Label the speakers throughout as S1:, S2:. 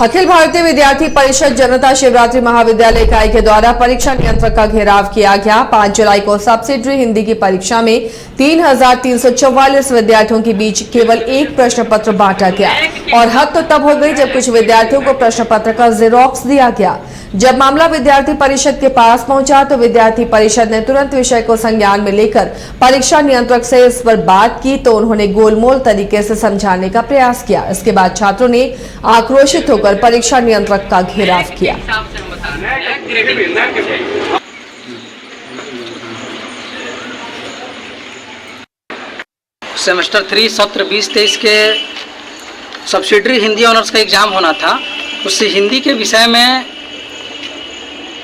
S1: अखिल भारतीय विद्यार्थी परिषद जनता शिवरात्रि महाविद्यालय इकाई के द्वारा परीक्षा नियंत्रक का घेराव किया गया। 5 जुलाई को सब्सिडरी हिंदी की परीक्षा में 3,344 विद्यार्थियों के बीच केवल एक प्रश्न पत्र बांटा गया और हद तो तब हो गई जब कुछ विद्यार्थियों को प्रश्न पत्र का जेरोक्स दिया गया। जब मामला विद्यार्थी परिषद के पास पहुंचा तो विद्यार्थी परिषद ने तुरंत विषय को संज्ञान में लेकर परीक्षा नियंत्रक से इस पर बात की तो उन्होंने गोलमोल तरीके से समझाने का प्रयास किया। इसके बाद छात्रों ने आक्रोशित होकर परीक्षा नियंत्रक का घेराव किया।
S2: सेमेस्टर 3 सत्र 20-23 के सब्सिडरी हिंदी ऑनर्स का एग्जाम होना था। उससे हिंदी के विषय में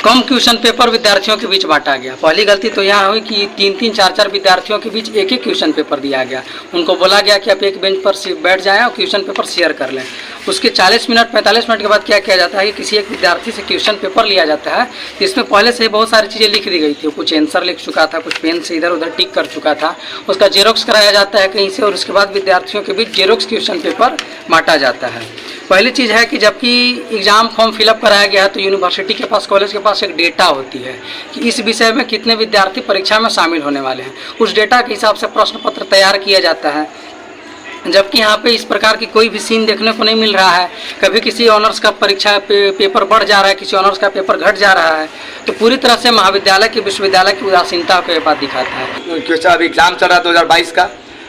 S2: कम क्वेश्चन पेपर विद्यार्थियों के बीच बांटा गया। पहली गलती तो यहाँ हुई कि 3-3, 4-4 विद्यार्थियों के बीच एक क्वेश्चन पेपर दिया गया। उनको बोला गया कि आप एक बेंच पर बैठ जाएं और क्वेश्चन पेपर शेयर कर लें। उसके 40 मिनट 45 मिनट के बाद क्या किया जाता है कि किसी एक विद्यार्थी से क्वेश्चन पेपर लिया जाता है जिसमें पहले से ही बहुत सारी चीज़ें लिख दी गई थी। कुछ आंसर लिख चुका था, कुछ पेन से इधर उधर टिक कर चुका था, उसका जेरोक्स कराया जाता है कहीं से और उसके बाद विद्यार्थियों के बीच जेरोक्स क्वेश्चन पेपर बांटा जाता है। पहली चीज़ है कि जबकि एग्ज़ाम फॉर्म फिलअप कराया गया है तो यूनिवर्सिटी के पास, कॉलेज के पास एक डेटा होती है कि इस विषय में कितने विद्यार्थी परीक्षा में शामिल होने वाले हैं। उस डेटा के हिसाब से प्रश्न पत्र तैयार किया जाता है। जबकि यहाँ पे इस प्रकार की कोई भी सीन देखने को नहीं मिल रहा है। कभी किसी ऑनर्स का परीक्षा पेपर बढ़ जा रहा है, किसी ऑनर्स का पेपर घट जा रहा है, तो पूरी तरह से महाविद्यालय की, विश्वविद्यालय की उदासीनता को ये बात दिखाता है।
S3: क्वेश्चन अभी एग्जाम चल रहा है 2022 का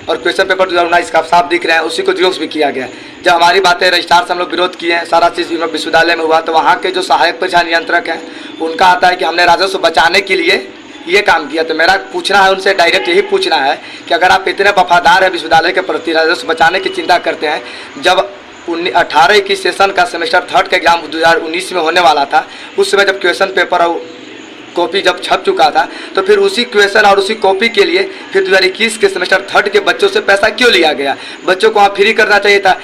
S3: और क्वेश्चन पेपर 2019 का साफ दिख रहे हैं, उसी को जेरोक्स भी किया गया। जब हमारी बातें रजिस्ट्रार से हम लोग विरोध किए हैं, सारा चीज़ विश्वविद्यालय में हुआ, तो वहाँ के जो सहायक परीक्षा नियंत्रक हैं उनका आता है कि हमने राजस्व बचाने के लिए ये काम किया। तो मेरा पूछना है उनसे, डायरेक्ट यही पूछना है कि अगर आप इतने वफादार हैं विश्वविद्यालय के प्रति, राजस्व बचाने की चिंता करते हैं, जब 18-21 सेशन का सेमेस्टर 3 का एग्जाम 2019 में होने वाला था, उस समय जब क्वेश्चन पेपर और कॉपी जब छप चुका था, तो फिर उसी क्वेश्चन और उसी कॉपी के लिए फिर 2021 के सेमेस्टर 3 के बच्चों से पैसा क्यों लिया गया? बच्चों को वहाँ फ्री करना चाहिए था।